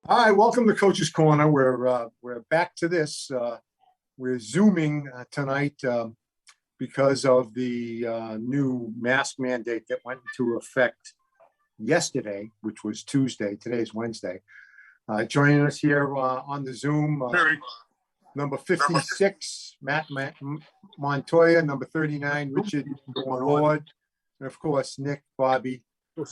Hi, welcome to Coach's Corner. We're back to this. We're zooming tonight because of the new mask mandate that went into effect yesterday, which was Tuesday. Today's Wednesday. Joining us here on the Zoom, number 56, Matt Montoya, number 39, Richard Lord, and of course Nick, Bobby.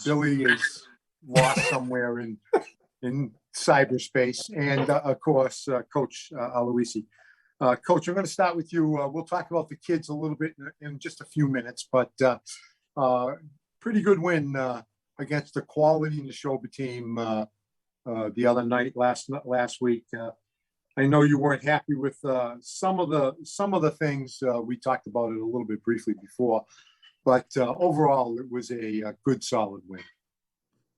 Billy is lost somewhere in cyberspace, and of course, Coach Aloisi. Coach, I'm going to start with you. We'll talk about the kids a little bit in just a few minutes, but pretty good win against the quality Neshoba team the other night, last week. I know you weren't happy with some of the things we talked about it a little bit briefly before, but overall, it was a good, solid win.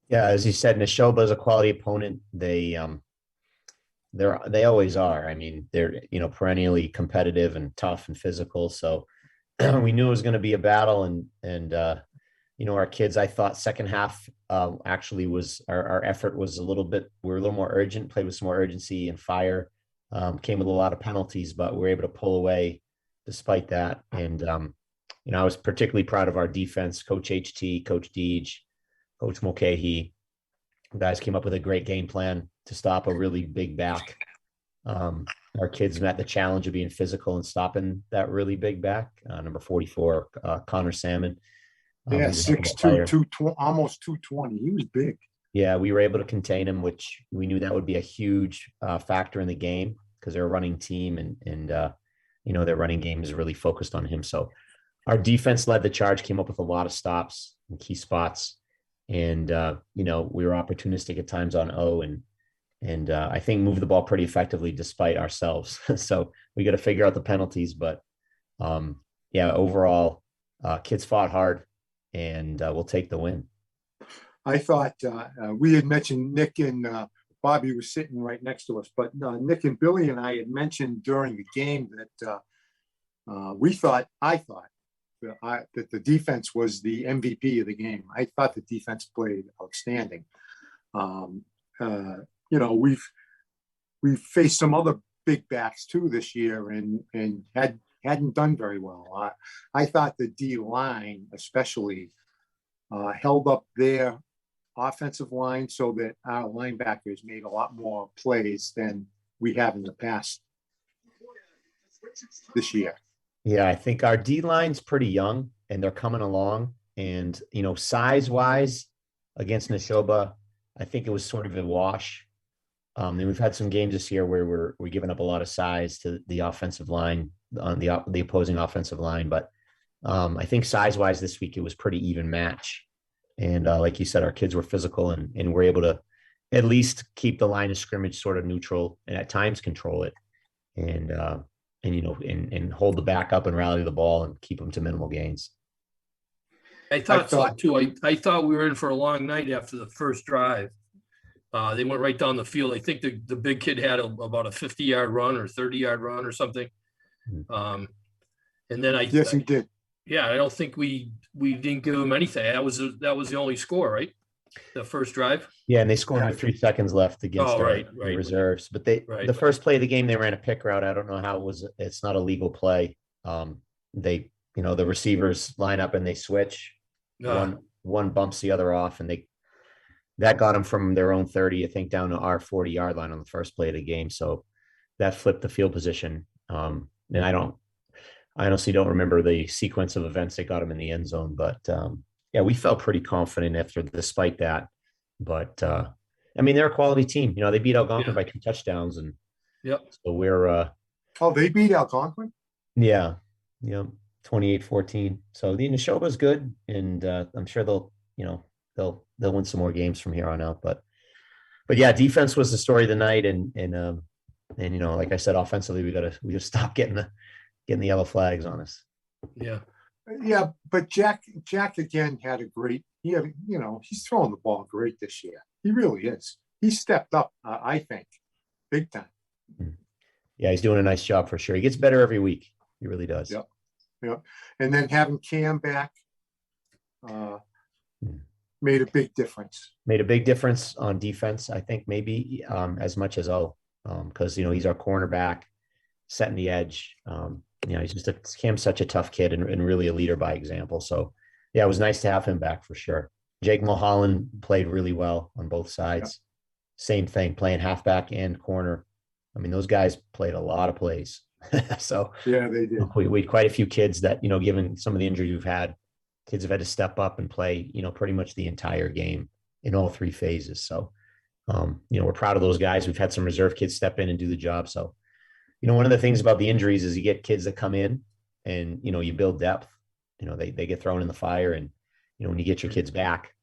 Yeah, as you said, Neshoba is a quality opponent. They always are. I mean, they're perennially competitive and tough and physical. So we knew it was going to be a battle, and our kids. I thought second half actually was our effort was a little bit. We were a little more urgent, played with some more urgency and fire. Came with a lot of penalties, but we were able to pull away despite that. And I was particularly proud of our defense, Coach HT, Coach Deej, Coach Mulcahy. Guys came up with a great game plan to stop a really big back. Our kids met the challenge of being physical and stopping that really big back. Number 44, Connor Salmon. Yeah, 6'2", almost 220. He was big. Yeah, we were able to contain him, which we knew that would be a huge factor in the game because they're a running team and their running game is really focused on him. So our defense led the charge, came up with a lot of stops and key spots. And, we were opportunistic at times on O and I think moved the ball pretty effectively despite ourselves. So we got to figure out the penalties. But, overall, kids fought hard and we'll take the win. I thought we had mentioned Nick and Bobby was sitting right next to us, but Nick and Billy and I had mentioned during the game that I thought that the defense was the MVP of the game. I thought the defense played outstanding. We've faced some other big backs too this year and hadn't done very well. I thought the D line especially held up their offensive line so that our linebackers made a lot more plays than we have in the past this year. Yeah, I think our D line's pretty young and they're coming along. And, size wise against Neshoba, I think it was sort of a wash. And we've had some games this year where we're giving up a lot of size to the offensive line on the opposing offensive line. But I think size wise this week, it was pretty even match. And like you said, our kids were physical and we're able to at least keep the line of scrimmage sort of neutral and at times control it. And hold the back up and rally the ball and keep them to minimal gains. I thought so too. I thought we were in for a long night after the first drive. They went right down the field. I think the big kid had about a 50-yard run or 30-yard run or something. And then yes, he did. Yeah, I don't think we didn't give him anything. That was the only score, right? The first drive. Yeah, and they scored with 3 seckens left against the reserves. But the first play of the game, they ran a pick route. I don't know how it was. It's not a legal play. The receivers line up and they switch. One bumps the other off, and that got them from their own 30, I think, down to our 40-yard line on the first play of the game. So that flipped the field position. And I honestly don't remember the sequence of events that got them in the end zone, but we felt pretty confident despite that. But they're a quality team. They beat Algonquin by 2 touchdowns, and so we're. They beat Algonquin. Yeah, 28-14. So the Neshoba is good, and I'm sure they'll win some more games from here on out. But yeah, defense was the story of the night, and like I said, offensively we gotta stop getting the yellow flags on us. Yeah, but Jack again had he's throwing the ball great this year. He really is. He stepped up, I think, big time. Yeah, he's doing a nice job for sure. He gets better every week. He really does. Yep. And then having Cam back, made a big difference. Made a big difference on defense. I think maybe as much as because he's our cornerback, setting the edge. He's just Cam's such a tough kid and really a leader by example. So yeah, it was nice to have him back for sure. Jake Mulholland played really well on both sides. Yeah. Same thing, playing halfback and corner. I mean, those guys played a lot of plays. So yeah, they did. We had quite a few kids that, given some of the injuries we've had, kids have had to step up and play, pretty much the entire game in all three phases. So, we're proud of those guys. We've had some reserve kids step in and do the job. So, one of the things about the injuries is you get kids that come in and, you build depth, they get thrown in the fire. And, when you get your kids back,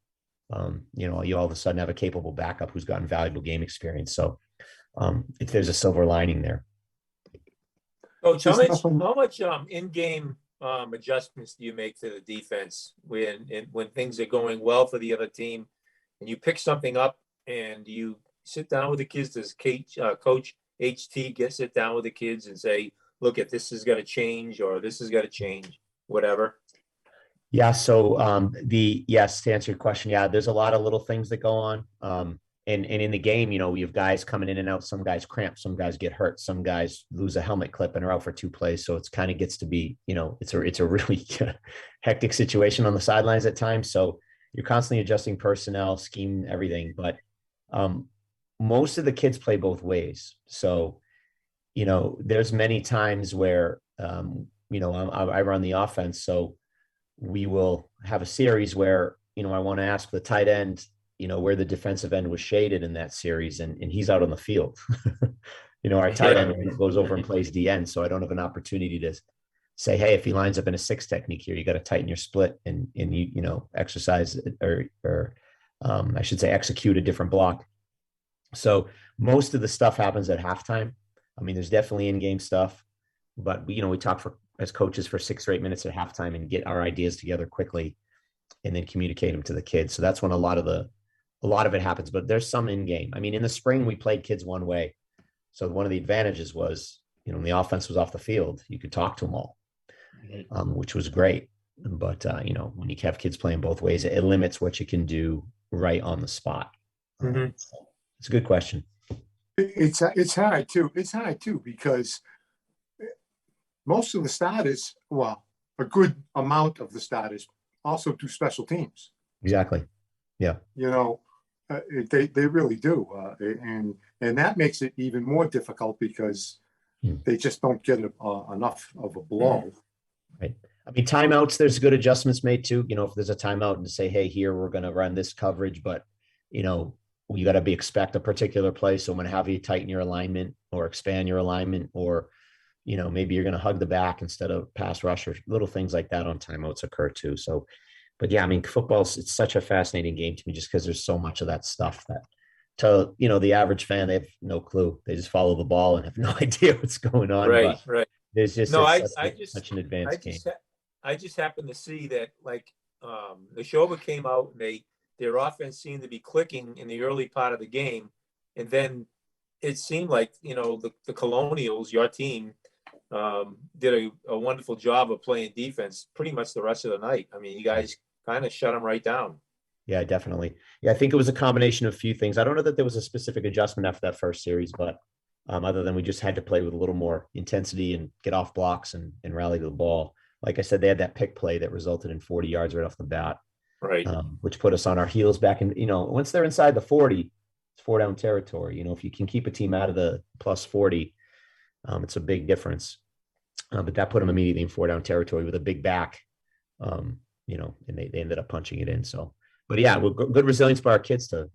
you all of a sudden have a capable backup who's gotten valuable game experience. So if there's a silver lining there. Coach, how much in-game adjustments do you make to the defense when things are going well for the other team and you pick something up and you sit down with the kids? Does Coach HT sit down with the kids and say, look, this is going to change, or this is going to change, whatever? Yeah. So yes, to answer your question, yeah, there's a lot of little things that go on. And in the game, we have guys coming in and out. Some guys cramp, some guys get hurt, some guys lose a helmet clip and are out for 2 plays. So it's kind of gets to be, it's a really hectic situation on the sidelines at times. So you're constantly adjusting personnel, scheme, everything. But most of the kids play both ways. So, there's many times where, I run the offense. So we will have a series where, I want to ask the tight end, where the defensive end was shaded in that series, and he's out on the field. Our tight end goes over and plays the end. So I don't have an opportunity to say, hey, if he lines up in a 6 technique here, you got to tighten your split and you exercise or I should say execute a different block. So most of the stuff happens at halftime. I mean, there's definitely in-game stuff, but we talk as coaches for 6 or 8 minutes at halftime and get our ideas together quickly and then communicate them to the kids. So that's when a lot of it happens, but there's some in game. I mean, in the spring, we played kids one way. So one of the advantages was, when the offense was off the field, you could talk to them all, which was great. But, when you have kids playing both ways, it limits what you can do right on the spot. Mm-hmm. It's a good question. It's hard too. It's hard too, because most of the starters, well, a good amount of the starters also do special teams. Exactly. Yeah. They really do. And that makes it even more difficult because they just don't get enough of a blow. Right. I mean, timeouts, there's good adjustments made too. If there's a timeout and to say, hey, here, we're going to run this coverage, but, you got to expect a particular play. So I'm going to have you tighten your alignment or expand your alignment, or, maybe you're going to hug the back instead of pass rush, or little things like that on timeouts occur too. So, but yeah, I mean, it's such a fascinating game to me just because there's so much of that stuff that to, the average fan, they have no clue. They just follow the ball and have no idea what's going on. Right. Right. There's just such an advanced game. I just happened to see that, Neshoba came out and their offense seemed to be clicking in the early part of the game. And then it seemed like, the Colonials, your team, did a wonderful job of playing defense pretty much the rest of the night. I mean, you guys kind of shut them right down. Yeah, definitely. Yeah, I think it was a combination of a few things. I don't know that there was a specific adjustment after that first series, but other than we just had to play with a little more intensity and get off blocks and rally to the ball. Like I said, they had that pick play that resulted in 40 yards right off the bat. Right. Which put us on our heels back in, once they're inside the 40, it's 4-down territory. If you can keep a team out of the plus 40, it's a big difference. But that put them immediately in 4-down territory with a big back, and they ended up punching it in. So, but yeah, good resilience by our kids to,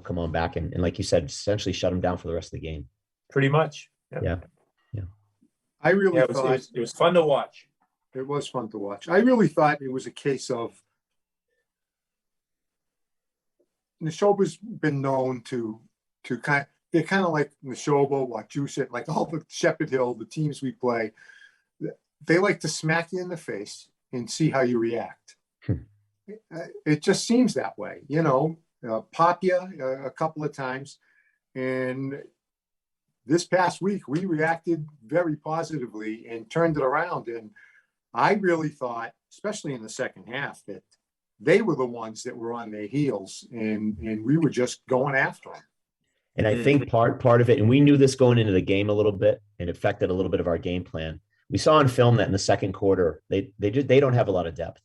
come on back and like you said, essentially shut them down for the rest of the game. Pretty much. Yeah. I really thought it was fun to watch. It was fun to watch. I really thought it was a case of Neshoba's been known to they're kind of like Neshoba, Wachusett, like all the Shepherd Hill, the teams we play. They like to smack you in the face and see how you react. It just seems that way, pop you a couple of times. And this past week, we reacted very positively and turned it around. And I really thought, especially in the second half, that they were the ones that were on their heels, and we were just going after them. And I think part of it, and we knew this going into the game a little bit, and affected a little bit of our game plan. We saw on film that in the second quarter, they don't have a lot of depth.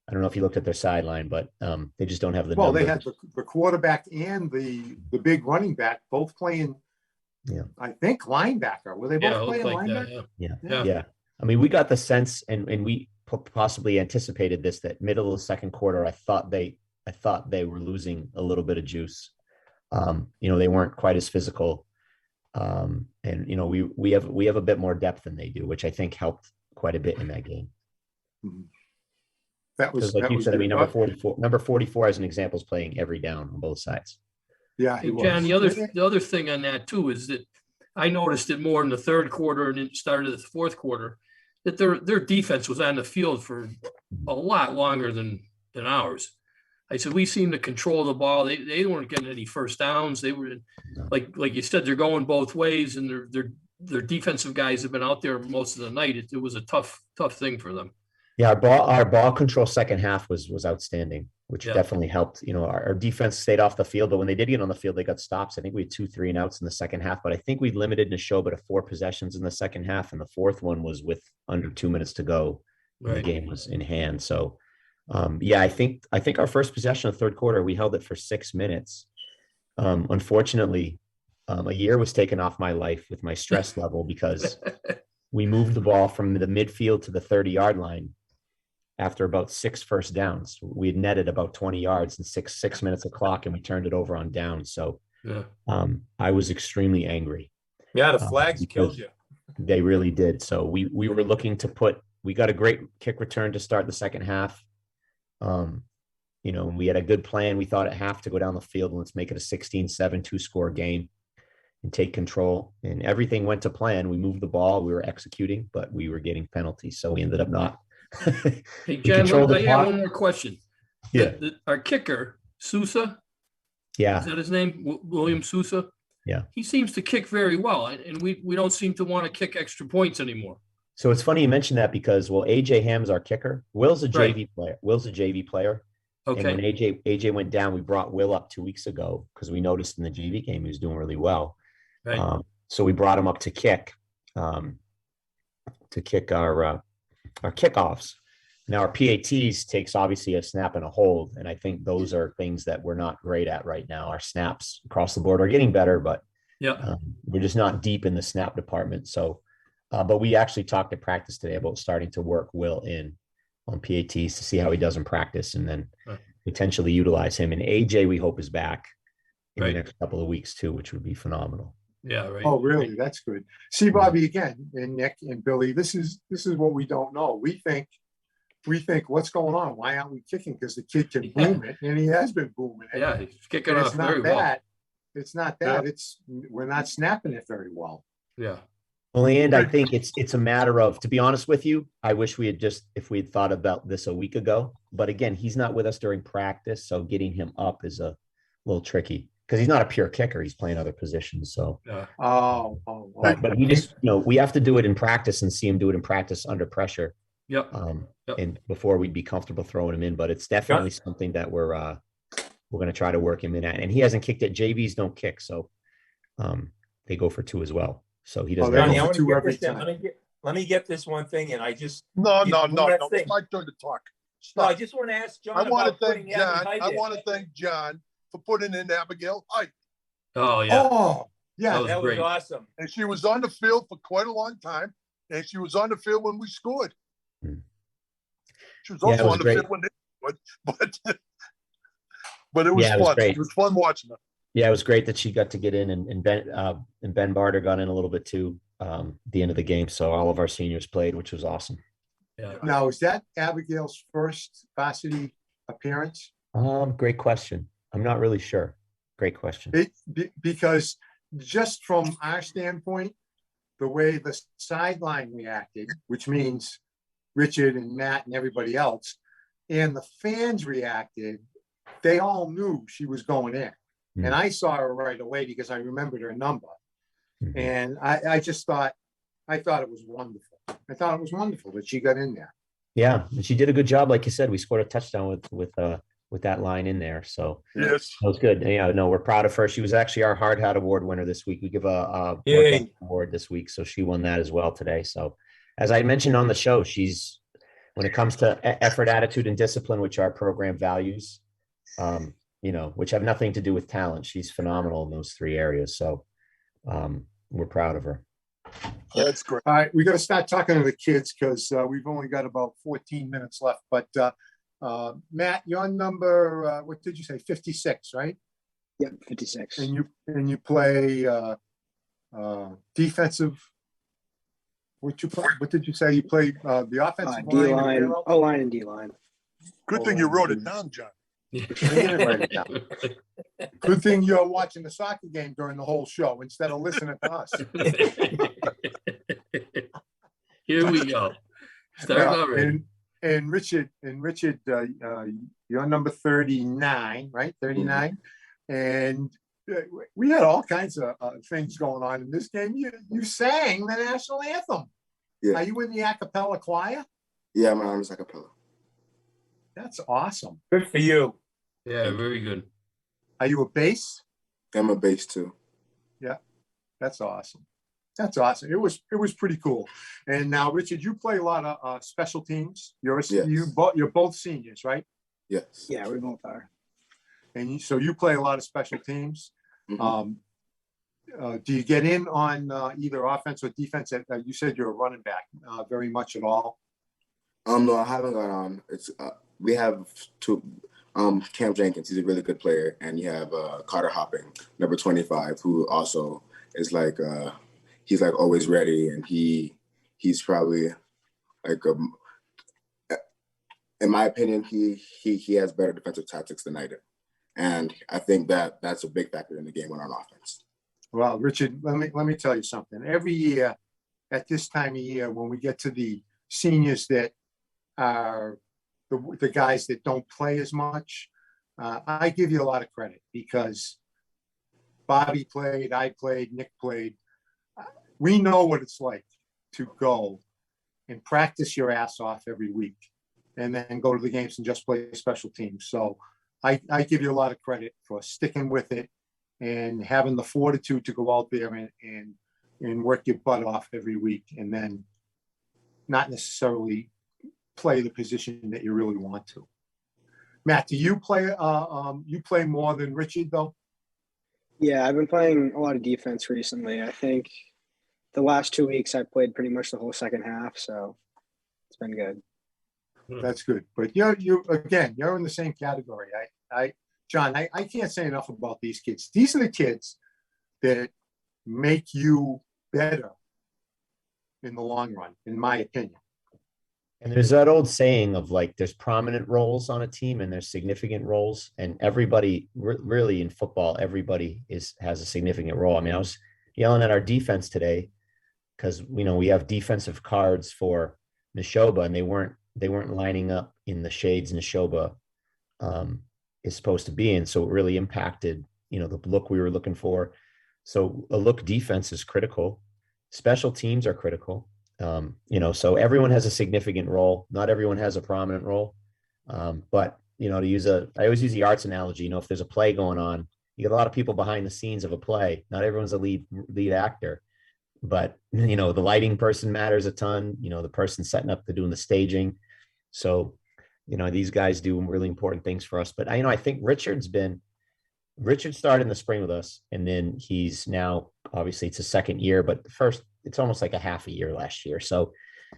I don't know if you looked at their sideline, but they just don't have the. Well, numbers. they had the quarterback and the big running back both playing. Yeah, I think linebacker. Were they Yeah, both it looked playing like linebacker? that, yeah. I mean, we got the sense, and we possibly anticipated this, that middle of the second quarter, I thought they were losing a little bit of juice. They weren't quite as physical. And we have a bit more depth than they do, which I think helped quite a bit in that game. Mm-hmm. That was Like you said. good. I mean, number 44 as an example is playing every down on both sides. Yeah, Hey, John, the other thing on that too is that I noticed it more in the third quarter and it started the fourth quarter, that their defense was on the field for a lot longer than ours. I said, we seem to control the ball. They weren't getting any first downs. They were like you said, they're going both ways, and their defensive guys have been out there most of the night. It was a tough thing for them. Yeah, our ball control second half was outstanding, which definitely helped. Our defense stayed off the field, but when they did get on the field, they got stops. I think we had 2 3 and outs in the second half, but I think we limited Neshoba to 4 possessions in the second half, and the fourth one was with under 2 minutes to go. Right. The game was in hand. So, I think our first possession of the third quarter, we held it for 6 minutes. Unfortunately, a year was taken off my life with my stress level because we moved the ball from the midfield to the 30-yard line. After about 6 first downs, we had netted about 20 yards in 6 minutes of clock, and we turned it over on downs. So I was extremely angry. Yeah, the flags killed you. They really did. So we were looking to we got a great kick return to start the second half. We had a good plan. We thought at half to go down the field and let's make it a 16-7 2-score game and take control. And everything went to plan. We moved the ball. We were executing, but we were getting penalties. So we ended up not. Hey, John, I have one more question. Yeah. Our kicker, Sousa. Yeah. Is that his name? William Sousa? Yeah. He seems to kick very well, and we don't seem to want to kick extra points anymore. So it's funny you mentioned that because, AJ Ham's our kicker. Will's a JV player. Will's a JV player. Okay. And when AJ went down, we brought Will up 2 weeks ago because we noticed in the JV game he was doing really well. Right. So we brought him up to kick our kickoffs. Now our PATs takes obviously a snap and a hold, and I think those are things that we're not great at right now. Our snaps across the board are getting better, but we're just not deep in the snap department. So, but we actually talked at practice today about starting to work Will in on PATs to see how he does in practice, and then potentially utilize him. And AJ, we hope, is back in the next couple of weeks too, which would be phenomenal. Yeah. Right. Oh, really? Right. That's good. See, Bobby, again, and Nick and Billy, this is what we don't know. We think what's going on? Why aren't we kicking? Because the kid can boom it, and he has been booming it. Yeah, he's kicking off very well. It's not that. It's we're not snapping it very well. Yeah. Well, and I think it's a matter of, to be honest with you, I wish if we had thought about this a week ago. But again, he's not with us during practice, so getting him up is a little tricky because he's not a pure kicker. He's playing other positions. So, but we just, we have to do it in practice and see him do it in practice under pressure. Yep. And before we'd be comfortable throwing him in, but it's definitely something that we're going to try to work him in at. And he hasn't kicked it. JVs don't kick, so they go for 2 as well. So he doesn't. Johnny, let me get this one thing, and I just no. It's my turn to talk. Stop. No, I just want to ask John. I want to thank John for putting in Abigail Height. Oh yeah. Oh yeah, that was awesome. And she was on the field for quite a long time, and she was on the field when we scored. She was also on the field when they scored, but it was fun. It was fun watching her. Yeah, it was great that she got to get in, and Ben Barter got in a little bit too at the end of the game. So all of our seniors played, which was awesome. Yeah. Now, is that Abigail's first varsity appearance? Great question. I'm not really sure. Great question. Because just from our standpoint, the way the sideline reacted, which means Richard and Matt and everybody else, and the fans reacted, they all knew she was going in. And I saw her right away because I remembered her number. And I just thought it was wonderful. I thought it was wonderful that she got in there. Yeah, and she did a good job. Like you said, we scored a touchdown with that line in there. So Yes. that was good. Yeah, no, we're proud of her. She was actually our Hard Hat Award winner this week. We give a work Yay. ethic award this week, so she won that as well today. So, as I mentioned on the show, she's when it comes to effort, attitude, and discipline, which our program values, which have nothing to do with talent. She's phenomenal in those three areas. So, we're proud of her. That's great. All right, we got to start talking to the kids because we've only got about 14 minutes left. But Matt, your number, what did you say? 56, right? Yep, 56. And you play defensive. What did you say? You play the offensive line, D-line, O-line, and D-line. Good thing you wrote it down, John. Good thing you're watching the soccer game during the whole show instead of listening to us. Here we go. Start already. And Richard, you're number 39, right? 39. And we had all kinds of things going on in this game. You sang the national anthem. Yeah. Are you in the a cappella choir? Yeah, I'm on a cappella. That's awesome. Good for you. Yeah, very good. Are you a bass? I'm a bass too. Yeah, that's awesome. That's awesome. It was pretty cool. And now, Richard, you play a lot of special teams. You're both seniors, right? Yes. Yeah, we both are. And so you play a lot of special teams. Mm-hmm. Do you get in on either offense or defense? You said you're a running back, very much at all. No, I haven't got on. It's we have two. Cam Jenkins, he's a really good player, and you have Carter Hopping, number 25, who also is like he's like always ready, and he's probably like in my opinion, he has better defensive tactics than I do, and I think that's a big factor in the game on offense. Well, Richard, let me tell you something. Every year at this time of year, when we get to the seniors that are the guys that don't play as much, I give you a lot of credit because Bobby played, I played, Nick played. We know what it's like to go and practice your ass off every week and then go to the games and just play special teams. So I give you a lot of credit for sticking with it and having the fortitude to go out there and work your butt off every week and then not necessarily play the position that you really want to. Matt, do you play more than Richard though? Yeah, I've been playing a lot of defense recently. I think the last 2 weeks I played pretty much the whole second half, so it's been good. That's good. But you're in the same category. John, I can't say enough about these kids. These are the kids that make you better in the long run, in my opinion. And there's that old saying of like, there's prominent roles on a team and there's significant roles, and everybody really in football, everybody has a significant role. I mean, I was yelling at our defense today because, we have defensive cards for Neshoba and they weren't lining up in the shades Neshoba is supposed to be in. So it really impacted, the look we were looking for. So a look defense is critical. Special teams are critical. So everyone has a significant role. Not everyone has a prominent role. But, I always use the arts analogy, if there's a play going on, you get a lot of people behind the scenes of a play. Not everyone's a lead actor, but, the lighting person matters a ton, the person setting up, doing the staging. So, these guys do really important things for us. But I think Richard started in the spring with us, and then he's now, obviously it's his second year, but first it's almost like a half a year last year. So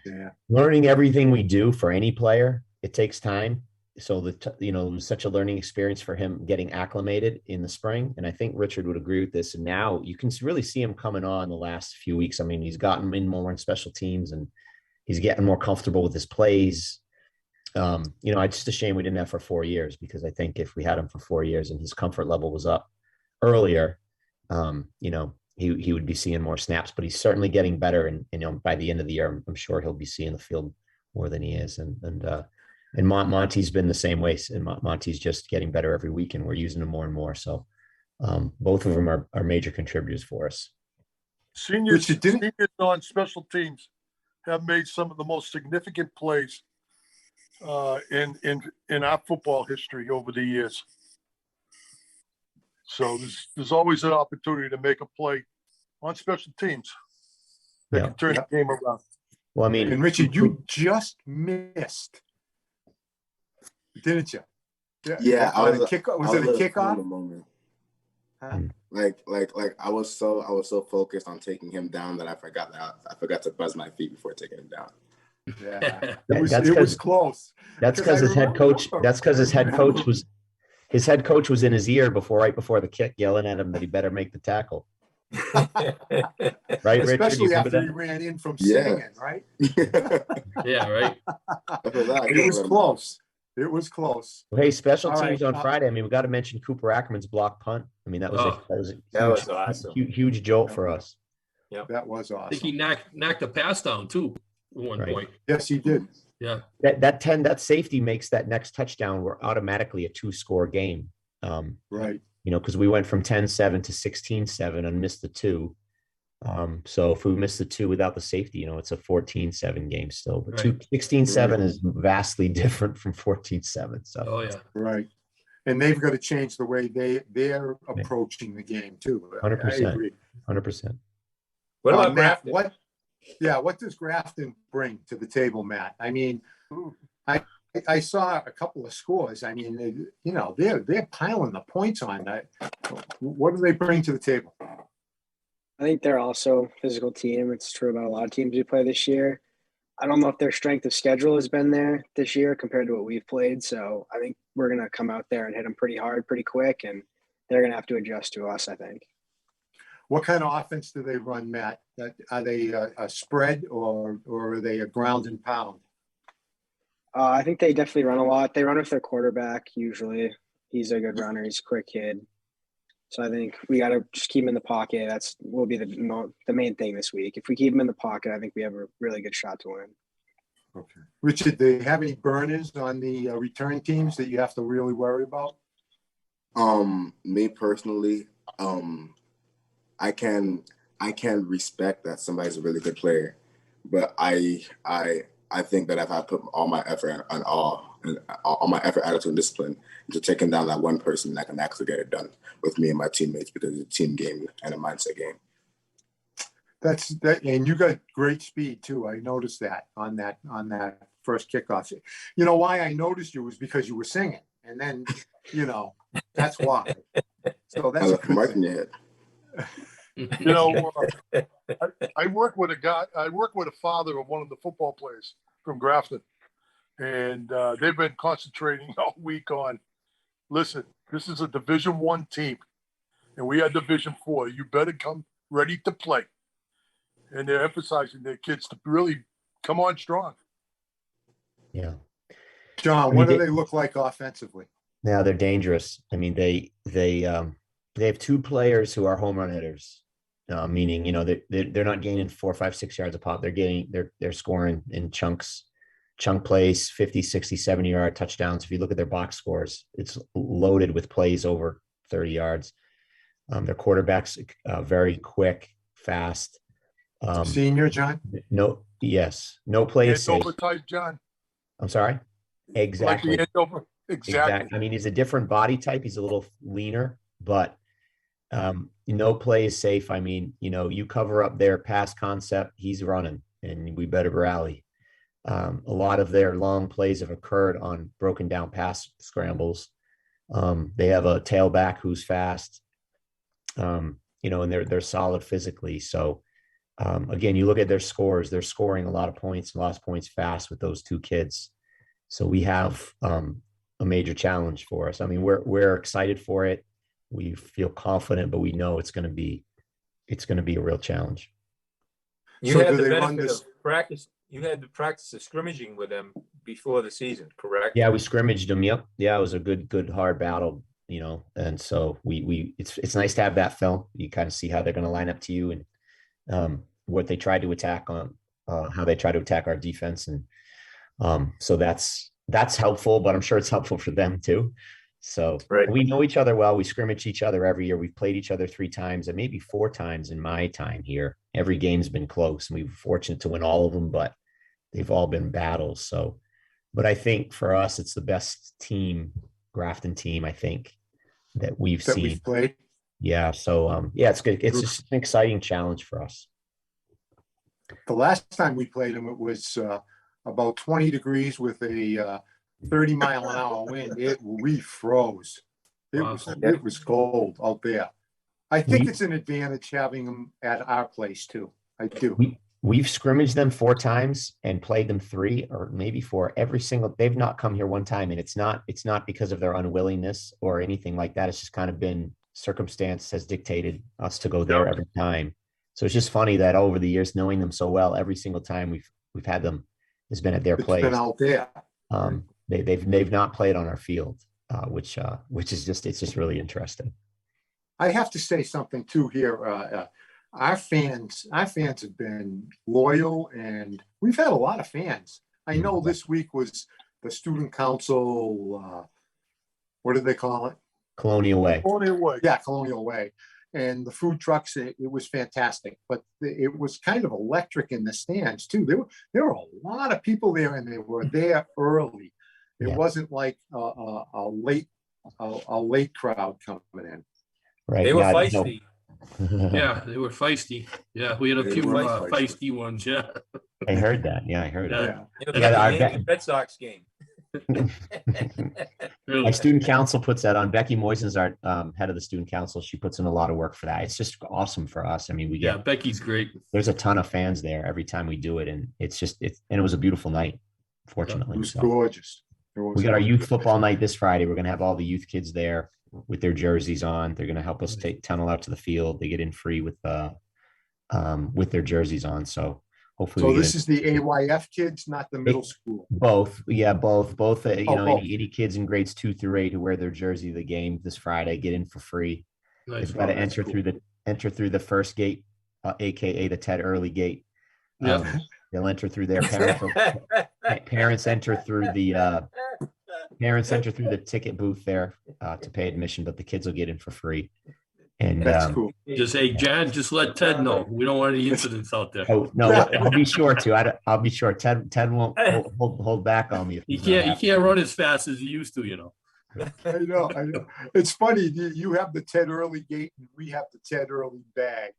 yeah, learning everything we do for any player, it takes time. So it was such a learning experience for him getting acclimated in the spring. And I think Richard would agree with this. And now you can really see him coming on the last few weeks. I mean, he's gotten in more in special teams and he's getting more comfortable with his plays. It's just a shame we didn't have for 4 years, because I think if we had him for 4 years and his comfort level was up earlier, he would be seeing more snaps, but he's certainly getting better. And, by the end of the year, I'm sure he'll be seeing the field more than he is. And Monty's been the same way. And Monty's just getting better every week, and we're using him more and more. So both of them are major contributors for us. Seniors on special teams have made some of the most significant plays in our football history over the years. So there's always an opportunity to make a play on special teams that can turn the game around. Well, I mean, and Richard, you just missed, didn't you? Yeah, Was it a kickoff? Huh? Like I was so focused on taking him down that I forgot to buzz my feet before taking him down. Yeah, it was close. That's because his head coach. That's because his head coach was in his ear right before the kick, yelling at him that he better make the tackle. Right, especially Richard, after he ran in from singing, right? Yeah, right. It was close. It was close. Well, hey, special teams on Friday. I mean, we got to mention Cooper Ackerman's block punt. I mean, that was awesome. Huge jolt for us. Yeah, that was awesome. I think he knocked a pass down too at one point. Yes, he did. Yeah. That safety makes that next touchdown. We're automatically a 2-score game. Right. You know, because we went from 10-7 to 16-7 and missed the 2. So if we miss the 2 without the safety, you know, it's a 14-7 game still. But 16-7 is vastly different from 14-7. So right. And they've got to change the way they're approaching the game too. 100%. 100%. What about Matt? What does Grafton bring to the table, Matt? I mean, I saw a couple of scores. I mean, they're piling the points on that. What do they bring to the table? I think they're also a physical team. It's true about a lot of teams we play this year. I don't know if their strength of schedule has been there this year compared to what we've played. So I think we're going to come out there and hit them pretty hard, pretty quick, and they're going to have to adjust to us, I think. What kind of offense do they run, Matt? Are they a spread or are they a ground and pound? I think they definitely run a lot. They run with their quarterback usually. He's a good runner. He's a quick kid. So I think we got to just keep him in the pocket. Will be the main thing this week. If we keep him in the pocket, I think we have a really good shot to win. Okay. Richard, do you have any burners on the return teams that you have to really worry about? Me personally, I can respect that somebody's a really good player, but I think that if I put all my effort and all my effort, attitude, and discipline into taking down that one person, I can actually get it done with me and my teammates because it's a team game and a mindset game. That's that, and you got great speed too. I noticed that on that first kickoff. You know why I noticed you was because you were singing, and then that's why. So that's a good thing. I work with a father of one of the football players from Grafton, and they've been concentrating all week on, listen, this is a Division I team, and we are Division IV. You better come ready to play. And they're emphasizing their kids to really come on strong. Yeah. John, what do they look like offensively? Yeah, they're dangerous. I mean, they have 2 players who are home run hitters. Meaning, they're not gaining 4, 5, 6 yards a pop. They're scoring in chunk plays, 50, 60, 70-yard touchdowns. If you look at their box scores, it's loaded with plays over 30 yards. Their quarterback's very quick, fast. Senior, John? No play is safe. Type, John. I'm sorry? Exactly. Exactly. I mean, he's a different body type. He's a little leaner, but no play is safe. I mean, you cover up their pass concept, he's running, and we better rally. A lot of their long plays have occurred on broken down pass scrambles. They have a tailback who's fast, and they're solid physically. So again, you look at their scores, they're scoring a lot of points, fast with those 2 kids. So we have a major challenge for us. I mean, we're excited for it. We feel confident, but we know it's going to be a real challenge. You had the benefit of practice. You had the practice of scrimmaging with them before the season, correct? Yeah, we scrimmaged them. Yep. Yeah, it was a good hard battle, and so it's nice to have that film. You kind of see how they're going to line up to you and what they tried to attack on, how they try to attack our defense. And so that's helpful, but I'm sure it's helpful for them too. So we know each other well. We scrimmage each other every year. We've played each other 3 times and maybe 4 times in my time here. Every game's been close, and we were fortunate to win all of them, but they've all been battles. So but I think for us, it's the best team, Grafton team, I think, that we've that seen. we've played. Yeah. So, yeah, it's good. It's just an exciting challenge for us. The last time we played them, it was about 20 degrees with a 30-mile-an-hour wind. We froze. It was cold out there. I think it's an advantage having them at our place too. I do. We've scrimmaged them 4 times and played them 3 or maybe 4 every single. They've not come here one time, and it's not because of their unwillingness or anything like that. It's just kind of been circumstance has dictated us to go there every time. So it's just funny that over the years, knowing them so well, every single time we've had them has been at their place. Been out there. They've not played on our field, which is just really interesting. I have to say something too here. Our fans have been loyal, and we've had a lot of fans. I know this week was the student council. What do they call it? Colonial Way. Colonial Way. Yeah, Colonial Way. And the food trucks, it was fantastic, but it was kind of electric in the stands too. There were a lot of people there, and they were there early. It wasn't like a late crowd coming in. Right. They were feisty. Yeah, they were feisty. Yeah, we had a few feisty ones. Yeah, I heard that. Yeah, I heard it. The Red Sox game. My student council puts that on. Becky Moisen's our head of the student council. She puts in a lot of work for that. It's just awesome for us. I mean, Becky's great. There's a ton of fans there every time we do it, and it was a beautiful night. Fortunately, it was gorgeous. We got our youth football night this Friday. We're gonna have all the youth kids there with their jerseys on. They're gonna help us tunnel out to the field. They get in free with their jerseys on. So hopefully. So this is the AYF kids, not the middle school. Both. Yeah, both. Both. Any kids in grades 2 through 8 who wear their jersey to the game this Friday get in for free. Nice. They've got to enter through the first gate, aka the Ted Early gate. They'll enter through their parents. Parents enter through the ticket booth there to pay admission, but the kids will get in for free. And that's cool. Just say, John, just let Ted know. We don't want any incidents out there. Oh no, I'll be sure to. I'll be sure. Ted won't hold back on me. He can't run as fast as he used to, you know. I know. It's funny. You have the Ted Early gate, and we have the Ted Early bag.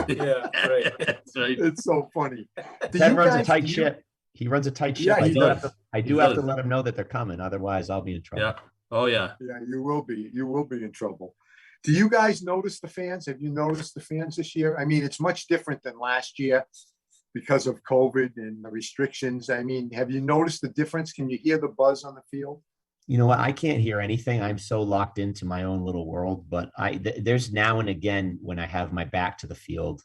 Yeah, right. That's right. It's so funny. Ted runs a tight ship. He runs a tight ship. Yeah, I do have to let him know that they're coming. Otherwise, I'll be in trouble. Yeah. Oh yeah. Yeah, you will be. You will be in trouble. Do you guys notice the fans? Have you noticed the fans this year? I mean, it's much different than last year because of COVID and the restrictions. I mean, have you noticed the difference? Can you hear the buzz on the field? You know what? I can't hear anything. I'm so locked into my own little world, but there's now and again when I have my back to the field,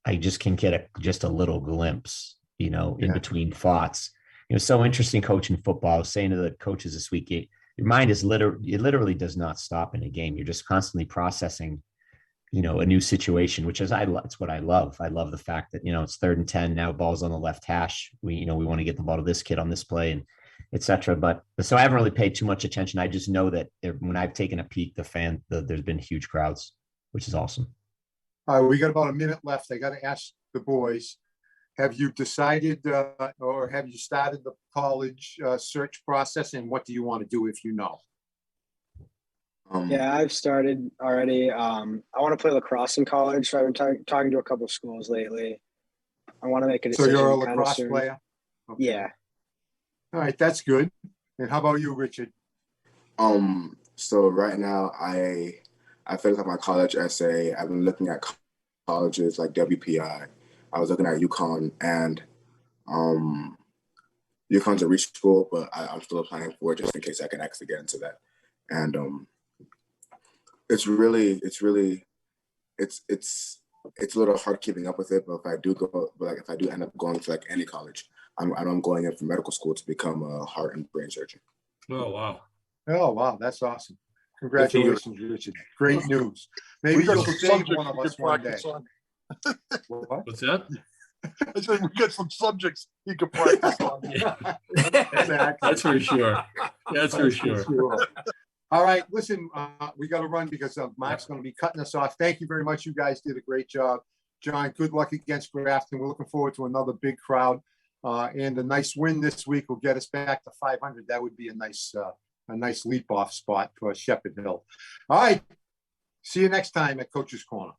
I just can get just a little glimpse, in between thoughts. It was so interesting coaching football. I was saying to the coaches this week, your mind is literally does not stop in a game. You're just constantly processing, a new situation, which is it's what I love. I love the fact that, it's 3rd and 10 now, ball's on the left hash. We want to get the ball to this kid on this play and etc. But so I haven't really paid too much attention. I just know that when I've taken a peek, there's been huge crowds, which is awesome. All right, we got about a minute left. I got to ask the boys, have you decided or have you started the college search process, and what do you want to do if you know? Yeah, I've started already. I want to play lacrosse in college, so I've been talking to a couple of schools lately. I want to make a decision. So you're a lacrosse player? Okay. Yeah. All right, that's good. And how about you, Richard? So right now I finished up my college essay. I've been looking at colleges like WPI. I was looking at UConn, and UConn's a reach school, but I'm still applying for it just in case I can actually get into that. And it's a little hard keeping up with it. But if I do end up going to like any college, I'm going in for medical school to become a heart and brain surgeon. Oh wow! Oh wow, that's awesome! Congratulations, Richard. Great news. Maybe you'll save one of us one day. What's that? I said we got some subjects he could practice on. Yeah. Exactly. That's for sure. That's for sure. All right, listen, we got to run because Mark's going to be cutting us off. Thank you very much. You guys did a great job. John, good luck against Grafton. We're looking forward to another big crowd. And a nice win this week will get us back to 500. That would be a nice leap off spot for Shepherd Hill. All right. See you next time at Coach's Corner.